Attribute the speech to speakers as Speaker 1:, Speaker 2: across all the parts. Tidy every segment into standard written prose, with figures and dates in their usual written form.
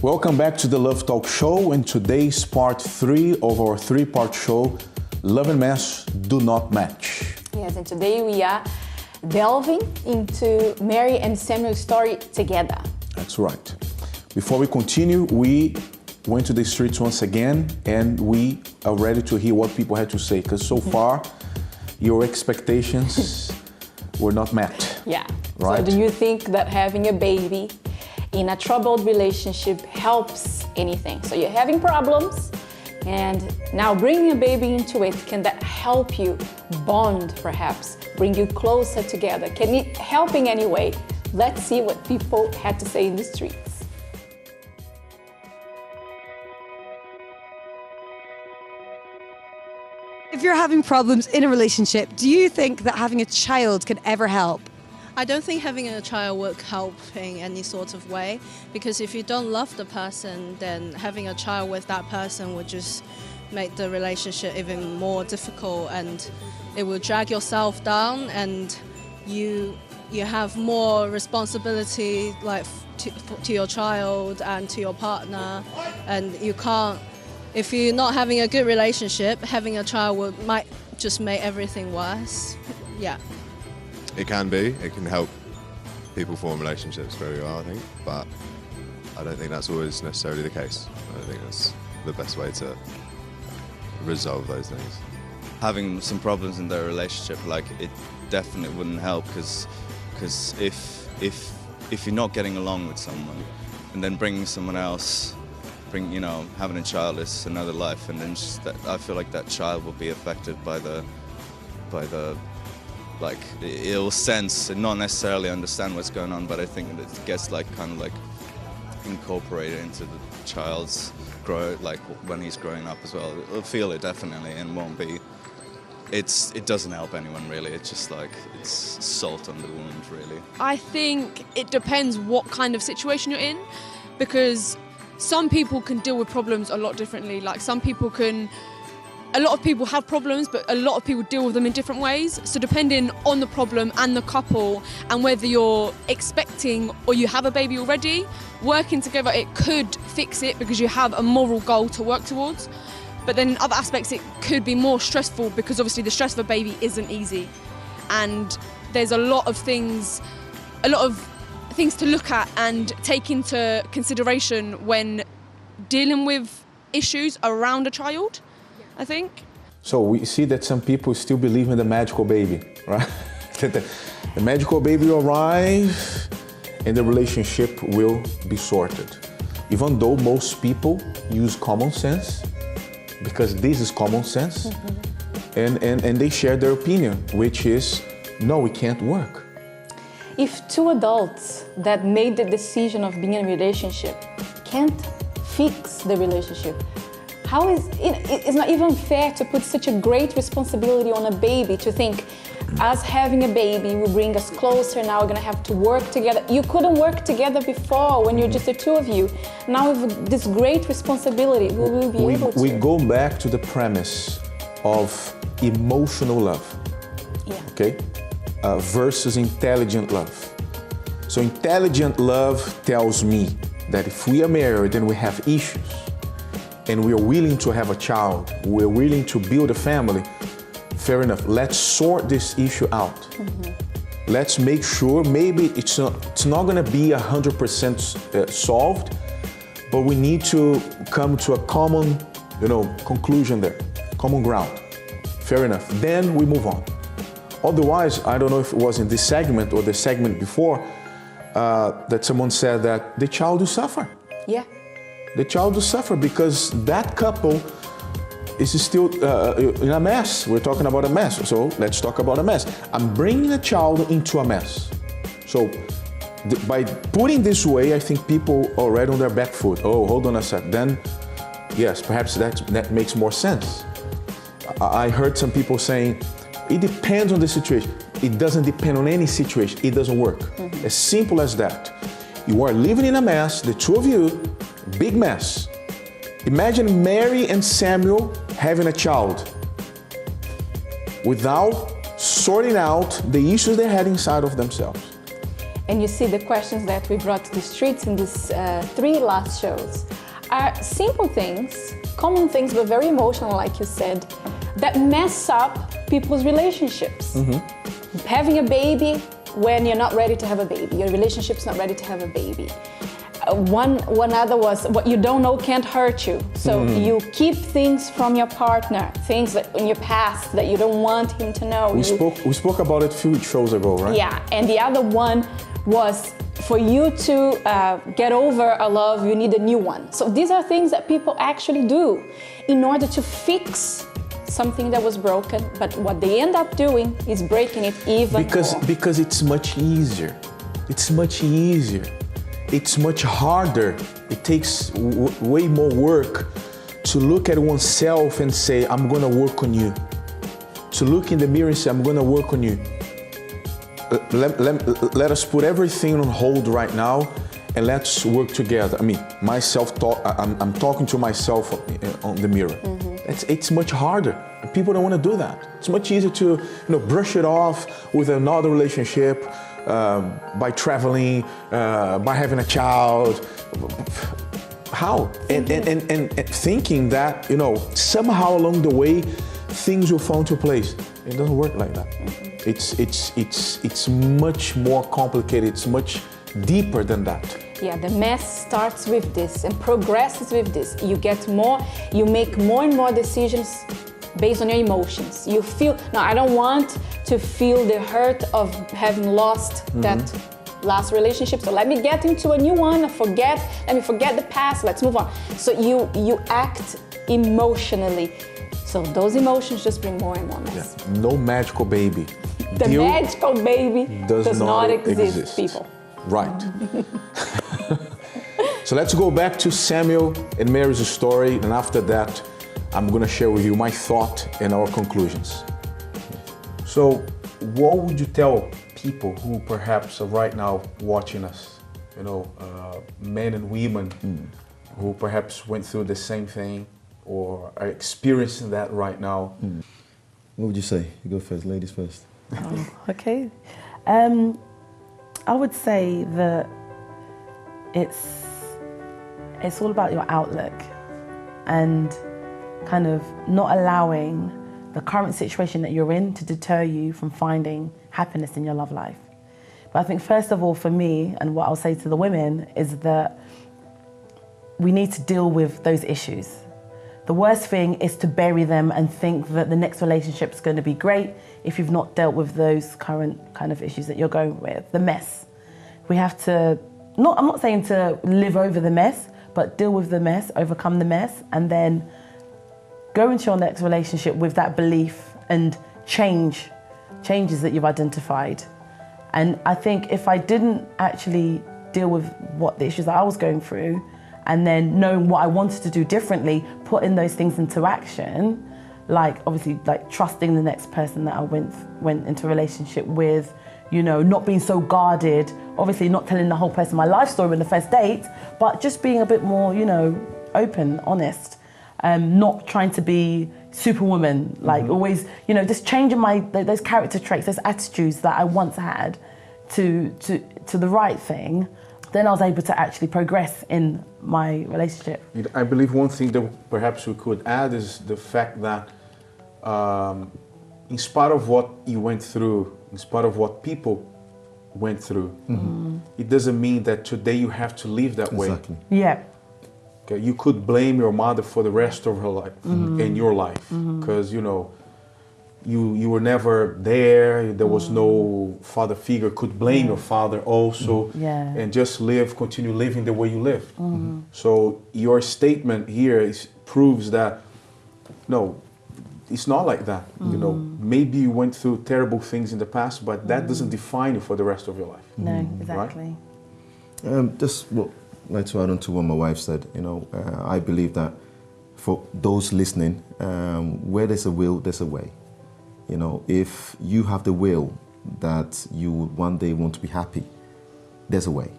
Speaker 1: Welcome back to the Love Talk Show, and today's part 3 of our 3-part show, Love and Mess Do Not Match.
Speaker 2: Yes, and today we are delving into Mary and Samuel's story together.
Speaker 1: That's right. Before we continue, we went to the streets once again, and we are ready to hear what people had to say, because so far, your expectations were not met.
Speaker 2: Yeah.
Speaker 1: Right?
Speaker 2: So do you think that having a baby in a troubled relationship helps anything? So you're having problems, and now bringing a baby into it, can that help you bond, perhaps, bring you closer together? Can it help in any way? Let's see what people had to say in the streets.
Speaker 3: If you're having problems in a relationship, do you think that having a child can ever help?
Speaker 4: I don't think having a child will help in any sort of way, because if you don't love the person, then having a child with that person would just make the relationship even more difficult, and it will drag yourself down, and you have more responsibility like to your child and to your partner, and you can't. If you're not having a good relationship, having a child might just make everything worse. Yeah.
Speaker 5: It can be. It can help people form relationships very well, I think. But I don't think that's always necessarily the case. I don't think that's the best way to resolve those things.
Speaker 6: Having some problems in their relationship, like, it definitely wouldn't help, because if you're not getting along with someone, and then bringing someone else, having a child is another life, and then I feel like that child will be affected by the like ill sense and not necessarily understand what's going on, but I think that it gets kind of incorporated into the child's when he's growing up as well. It'll feel it definitely, and won't be. It doesn't help anyone really. It's just it's salt on the wound, really.
Speaker 7: I think it depends what kind of situation you're in, because some people can deal with problems a lot differently. A lot of people have problems, but a lot of people deal with them in different ways. So depending on the problem and the couple, and whether you're expecting or you have a baby already, working together, it could fix it because you have a moral goal to work towards. But then in other aspects, it could be more stressful, because obviously the stress of a baby isn't easy. And there's a lot of things to look at and take into consideration when dealing with issues around a child, I think.
Speaker 1: So we see that some people still believe in the magical baby, right? the magical baby will arrive and the relationship will be sorted. Even though most people use common sense, because this is common sense, and they share their opinion, which is, no, it can't work.
Speaker 2: If two adults that made the decision of being in a relationship can't fix the relationship, how is it's not even fair to put such a great responsibility on a baby, to think us having a baby will bring us closer, now we're gonna have to work together. You couldn't work together before when you're just the two of you. Now with this great responsibility, we will be able to.
Speaker 1: We go back to the premise of emotional love, okay, versus intelligent love. So intelligent love tells me that if we are married and we have issues, and we are willing to have a child, we're willing to build a family, fair enough. Let's sort this issue out. Let's make sure, maybe it's not gonna be 100% solved, but we need to come to a common, conclusion there, common ground. Fair enough. Then we move on. Otherwise, I don't know if it was in this segment or the segment before, that someone said that the child will suffer.
Speaker 2: Yeah.
Speaker 1: The child will suffer because that couple is still in a mess. We're talking about a mess, so let's talk about a mess. I'm bringing a child into a mess. So by putting this way, I think people are already on their back foot. Oh, hold on a sec. Then, yes, perhaps that makes more sense. I heard some people saying, it depends on the situation. It doesn't depend on any situation. It doesn't work. As simple as that. You are living in a mess, the two of you, big mess. Imagine Mary and Samuel having a child without sorting out the issues they had inside of themselves.
Speaker 2: and you see the questions that we brought to the streets in these 3 last shows, are simple things, common things, but very emotional, like you said, that mess up people's relationships. Having a baby when you're not ready to have a baby, your relationship's not ready to have a baby. One other was, what you don't know can't hurt you. So you keep things from your partner, things that in your past that you don't want him to know.
Speaker 1: We spoke about it a few shows ago, right?
Speaker 2: Yeah, and the other one was, for you to get over a love, you need a new one. So these are things that people actually do in order to fix something that was broken, but what they end up doing is breaking it even more.
Speaker 1: Because it's much easier. It's much easier. It's much harder. It takes way more work to look at oneself and say, I'm gonna work on you. To look in the mirror and say, I'm gonna work on you. Let us put everything on hold right now and let's work together. I mean, I'm talking to myself on the mirror. It's much harder. People don't want to do that. It's much easier to brush it off with another relationship, by traveling, by having a child. How? And thinking that somehow along the way things will fall into place. It doesn't work like that. It's much more complicated. It's much deeper than that.
Speaker 2: Yeah, the mess starts with this and progresses with this. You make more and more decisions based on your emotions. You feel, no, I don't want to feel the hurt of having lost that last relationship, so let me get into a new one, let me forget the past, let's move on. So you act emotionally. So those emotions just bring more and more mess.
Speaker 1: Yeah. No magical baby.
Speaker 2: The magical baby does not exist, people.
Speaker 1: Right. So let's go back to Samuel and Mary's story, and after that, I'm going to share with you my thought and our conclusions. So, what would you tell people who perhaps are right now watching us, men and women who perhaps went through the same thing or are experiencing that right now?
Speaker 8: What would you say? You go first, ladies first.
Speaker 9: Okay. I would say that it's all about your outlook and kind of not allowing the current situation that you're in to deter you from finding happiness in your love life. But I think first of all for me, and what I'll say to the women, is that we need to deal with those issues. The worst thing is to bury them and think that the next relationship is going to be great if you've not dealt with those current kind of issues that you're going with, the mess. We have to, I'm not saying to live over the mess, but deal with the mess, overcome the mess, and then go into your next relationship with that belief and changes that you've identified. And I think if I didn't actually deal with what the issues that I was going through, and then knowing what I wanted to do differently, putting those things into action, obviously trusting the next person that I went into a relationship with, not being so guarded, obviously not telling the whole person my life story in the first date, but just being a bit more, open, honest, not trying to be superwoman, always, just changing those character traits, those attitudes that I once had to the right thing. Then I was able to actually progress in my relationship.
Speaker 1: I believe one thing that perhaps we could add is the fact that in spite of what you went through, in spite of what people went through, it doesn't mean that today you have to live that way.
Speaker 8: Exactly.
Speaker 9: Yeah.
Speaker 1: Okay, you could blame your mother for the rest of her life, in your life, because you were never there. There was no father figure. Could blame your father also, and just continue living the way you lived. So your statement here proves that no, it's not like that. Maybe you went through terrible things in the past, but that doesn't define you for the rest of your life.
Speaker 9: No, exactly.
Speaker 1: Right?
Speaker 8: Just like to add on to what my wife said. I believe that for those listening, where there's a will, there's a way. If you have the will that you would one day want to be happy, there's a way.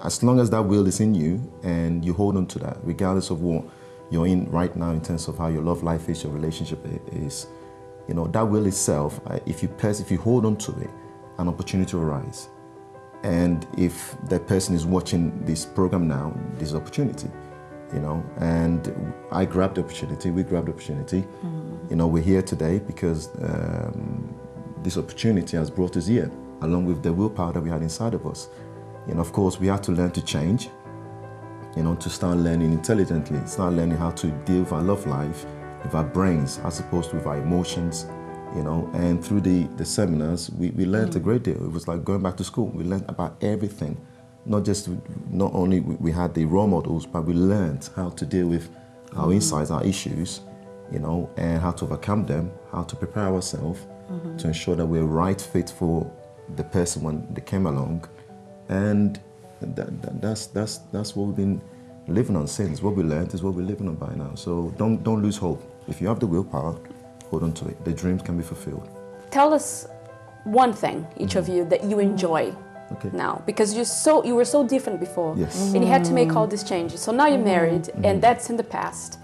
Speaker 8: As long as that will is in you and you hold on to that, regardless of what you're in right now in terms of how your love life is, your relationship is, that will itself, if you hold on to it, an opportunity will arise. And if that person is watching this program now, there's opportunity, you know. And I grabbed the opportunity, we grabbed the opportunity. You know, we're here today because this opportunity has brought us here, along with the willpower that we had inside of us. And of course, we have to learn to change, you know, to start learning intelligently, start learning how to deal with our love life, with our brains, as opposed to with our emotions, you know. And through the seminars, we learned a great deal. It was like going back to school. We learned about everything. Not only we had the role models, but we learned how to deal with our insights, our issues, you know, and how to overcome them, how to prepare ourselves to ensure that we're right fit for the person when they came along. And that's what we've been living on since. What we learned is what we're living on by now. So don't lose hope. If you have the willpower, hold on to it. The dreams can be fulfilled.
Speaker 2: Tell us one thing, each of you, that you enjoy now, because you were so different before.
Speaker 8: Yes.
Speaker 2: And you had to make all these changes. So now you're married, and that's in the past.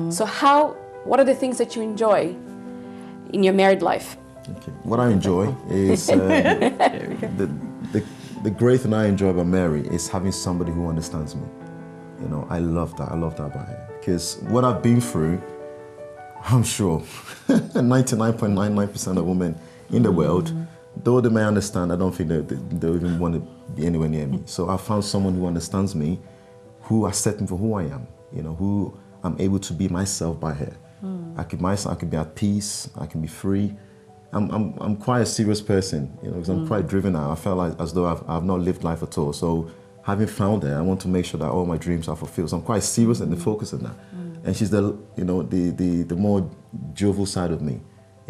Speaker 2: So what are the things that you enjoy in your married life?
Speaker 8: Okay. What I enjoy is the great thing I enjoy about Mary is having somebody who understands me. You know, I love that. I love that about her. Because what I've been through, I'm sure 99.99% of women in the world, though they may understand, I don't think they even want to be anywhere near me. So I found someone who understands me, who accepts me for who I am, you know, who I'm able to be myself by her. I can be at peace, I can be free. I'm quite a serious person, you know, because I'm quite driven now. I felt like as though I've not lived life at all. So having found her, I want to make sure that all my dreams are fulfilled. So I'm quite serious and focused on that. And she's the more jovial side of me.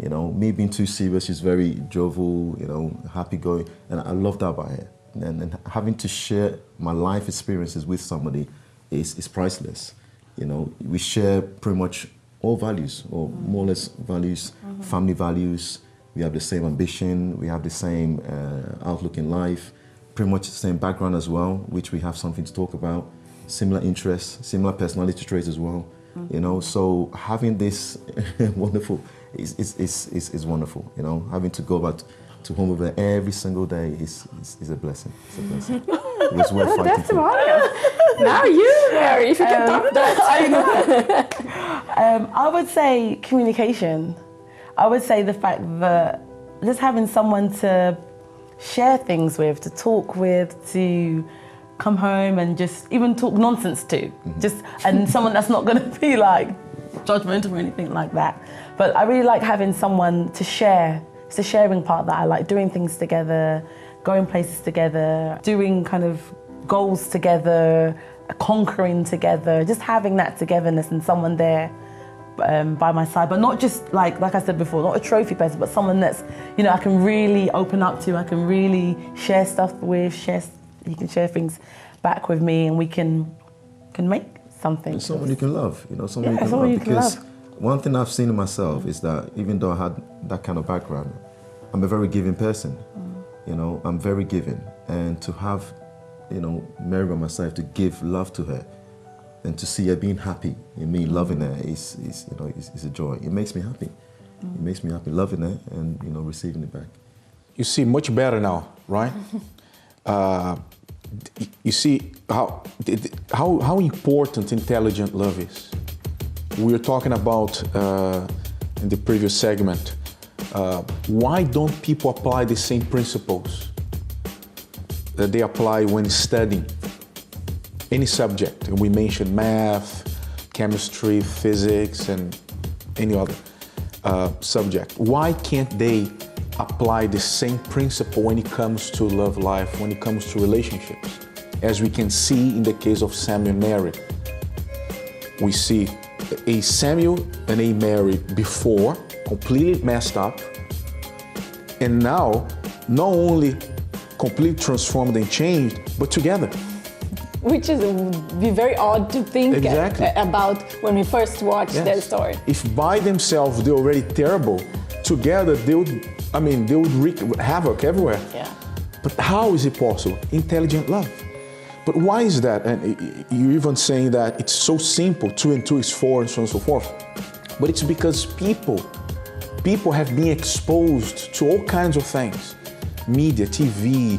Speaker 8: You know, me being too serious, she's very jovial, you know, happy-going, and I love that about her. And having to share my life experiences with somebody is priceless. You know, we share pretty much all values, or more or less values, family values. We have the same ambition, we have the same outlook in life, pretty much the same background as well, which we have something to talk about, similar interests, similar personality traits as well. You know, so having this wonderful is wonderful. You know, having to go back to home with her every single day is a blessing. It's a blessing. It was worth fighting for.
Speaker 2: Now you, Mary, if you can top that.
Speaker 9: I would say communication. I would say the fact that just having someone to share things with, to talk with, to come home and just even talk nonsense to, and someone that's not going to be like judgmental or anything like that. But I really like having someone to share. It's the sharing part that I like, doing things together, going places together, doing kind of goals together, conquering together, just having that togetherness and someone there by my side, but not just like I said before, not a trophy person, but someone that's, you know, I can really open up to, I can really share stuff with, he can share things back with me, and we can make something.
Speaker 8: And someone you can love, you know, someone you can love. Because one thing I've seen in myself is that even though I had that kind of background, I'm a very giving person. You know, I'm very giving, and to have, you know, Mary by myself, to give love to her, and to see her being happy and me loving her is a joy. It makes me happy. It makes me happy loving her and, you know, receiving it back.
Speaker 1: You see much better now, right? You see how important intelligent love is. We were talking about in the previous segment. Why don't people apply the same principles that they apply when studying any subject? And we mentioned math, chemistry, physics, and any other subject. Why can't they apply the same principle when it comes to love life, when it comes to relationships? As we can see in the case of Samuel and Mary. We see a Samuel and a Mary before, completely messed up, and now not only completely transformed and changed, but together.
Speaker 2: Which would be very odd to think about when we first watched their story.
Speaker 1: If by themselves they're already terrible, together they would wreak havoc everywhere.
Speaker 2: Yeah.
Speaker 1: But how is it possible? Intelligent love. But why is that? And you're even saying that it's so simple, 2 and 2 is 4, and so on and so forth. But it's because people have been exposed to all kinds of things. Media, TV,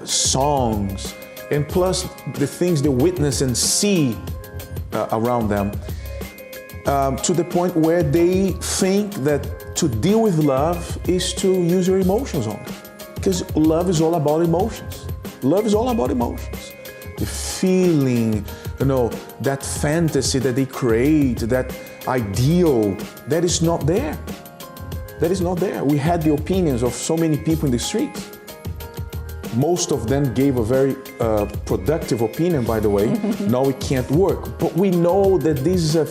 Speaker 1: songs, and plus the things they witness and see around them, to the point where they think that to deal with love is to use your emotions on them. Because love is all about emotions. Love is all about emotions. The feeling, that fantasy that they create, that ideal, that is not there. That is not there. We had the opinions of so many people in the streets. Most of them gave a very productive opinion, by the way. No, it can't work. But we know that this is a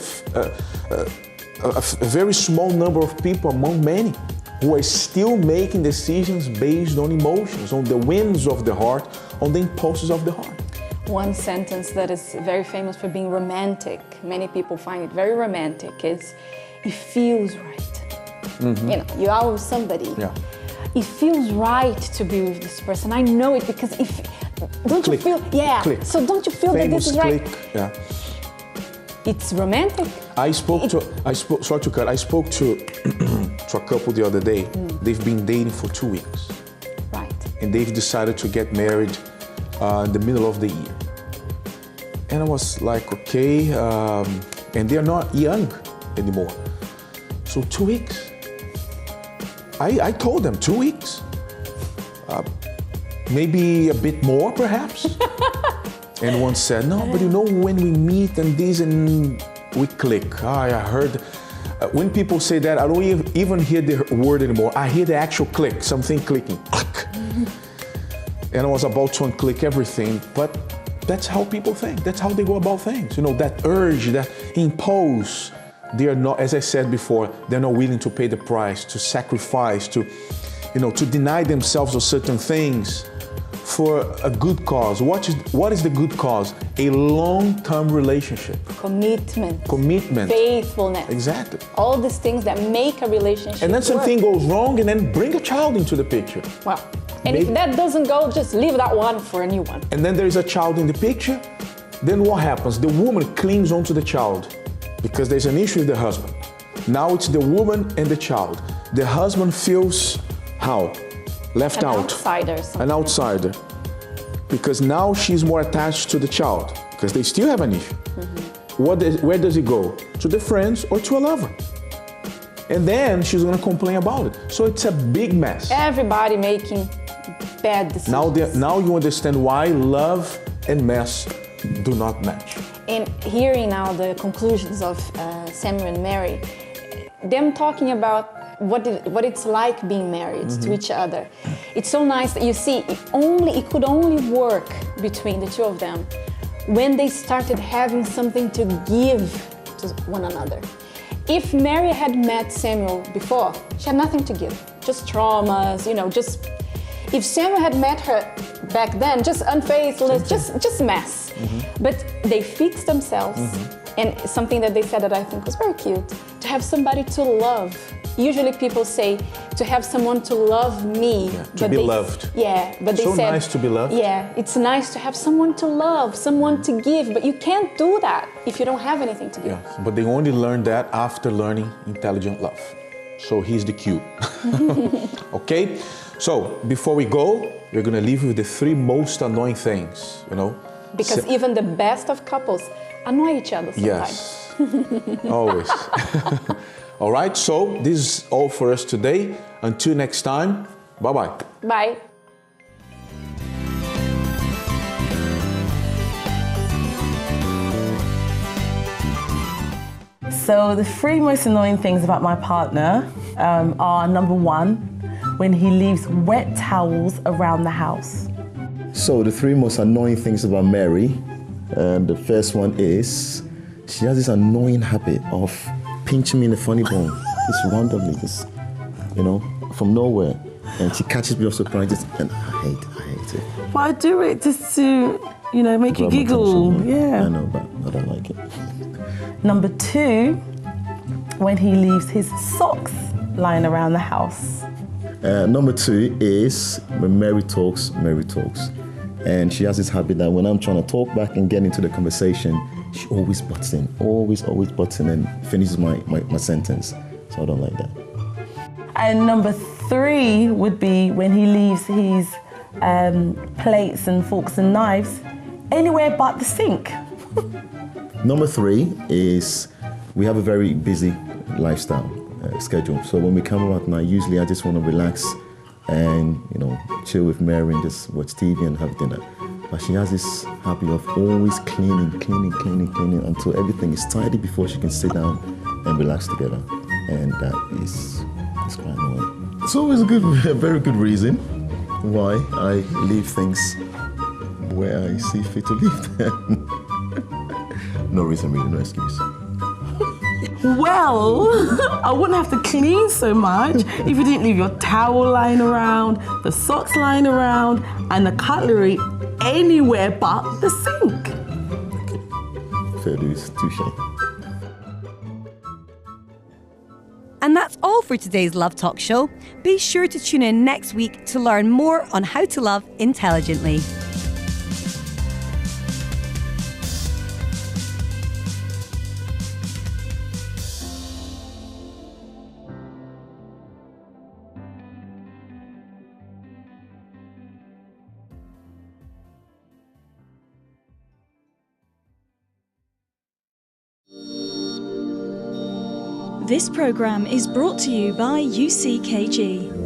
Speaker 1: very small number of people among many who are still making decisions based on emotions, on the whims of the heart, on the impulses of the heart.
Speaker 2: One sentence that is very famous for being romantic, many people find it very romantic, is, it feels right. You are with somebody.
Speaker 1: Yeah.
Speaker 2: It feels right to be with this person. I know it because don't you feel? Yeah.
Speaker 1: Click.
Speaker 2: So don't you feel
Speaker 1: Famous
Speaker 2: that this is right?
Speaker 1: click. Yeah.
Speaker 2: It's romantic.
Speaker 1: I spoke to a couple the other day. They've been dating for 2 weeks.
Speaker 2: Right.
Speaker 1: And they've decided to get married in the middle of the year. And I was like, okay, and they're not young anymore. So 2 weeks. I told them 2 weeks. Maybe a bit more, perhaps. And one said, no, but when we meet and we click. I heard, when people say that, I don't even hear the word anymore. I hear the actual click, something clicking, click. And I was about to unclick everything, but that's how people think. That's how they go about things. That urge, that impulse, they are not, as I said before, they're not willing to pay the price, to sacrifice, to deny themselves of certain things for a good cause. What is the good cause? A long-term relationship. Commitment.
Speaker 2: Faithfulness.
Speaker 1: Exactly.
Speaker 2: All these things that make a relationship
Speaker 1: And then
Speaker 2: work.
Speaker 1: something goes wrong, and then bring a child into the picture.
Speaker 2: Well, and if that doesn't go, just leave that one for a new one.
Speaker 1: And then there is a child in the picture. Then what happens? The woman clings onto the child because there's an issue with the husband. Now it's the woman and the child. The husband feels how? Left out. An outsider. Because now she's more attached to the child because they still have an issue. Where does it go? To the friends or to a lover? And then she's going to complain about it. So it's a big mess.
Speaker 2: Everybody making bad decisions.
Speaker 1: Now you understand why love and mess do not match.
Speaker 2: And hearing now the conclusions of Samuel and Mary, them talking about what it's like being married to each other. It's so nice that you see it could only work between the two of them when they started having something to give to one another. If Mary had met Samuel before, she had nothing to give, just traumas, if Samuel had met her back then, just unfaithfulness, just mess. But they fixed themselves, and something that they said that I think was very cute, to have somebody to love. Usually people say to have someone to love me.
Speaker 1: Yeah, to be loved.
Speaker 2: Yeah, but they
Speaker 1: so
Speaker 2: said...
Speaker 1: nice to be loved.
Speaker 2: Yeah, it's nice to have someone to love, someone to give, but you can't do that if you don't have anything to give.
Speaker 1: Yeah, but they only learn that after learning intelligent love. So here's the cue. Okay? So, before we go, we're going to leave you with the 3 most annoying things,
Speaker 2: Because even the best of couples annoy each other sometimes.
Speaker 1: Yes, always. All right, so this is all for us today. Until next time, bye-bye.
Speaker 2: Bye.
Speaker 9: So the 3 most annoying things about my partner are, number 1, when he leaves wet towels around the house.
Speaker 8: So the 3 most annoying things about Mary, the first one is she has this annoying habit of pinching me in the funny bone, just randomly, from nowhere, and she catches me off surprise, and I hate it.
Speaker 9: But I do it just to, make you giggle. Yeah.
Speaker 8: I know, but I don't like it.
Speaker 9: Number 2, when he leaves his socks lying around the house.
Speaker 8: Number 2 is when Mary talks. And she has this habit that when I'm trying to talk back and get into the conversation, she always butts in, always butts in and finishes my sentence. So I don't like that.
Speaker 9: And number 3 would be when he leaves his plates and forks and knives anywhere but the sink.
Speaker 8: Number 3 is we have a very busy lifestyle schedule. So when we come out at night, usually I just want to relax and, chill with Mary and just watch TV and have dinner. But she has this habit of always cleaning until everything is tidy before she can sit down and relax together. And that is quite annoying. It's always a very good reason why I leave things where I see fit to leave them. No reason really, no excuse.
Speaker 9: Well, I wouldn't have to clean so much if you didn't leave your towel lying around, the socks lying around, and the cutlery anywhere but the sink.
Speaker 8: Fair dues, touche.
Speaker 3: And that's all for today's Love Talk show. Be sure to tune in next week to learn more on how to love intelligently.
Speaker 10: This programme is brought to you by UCKG.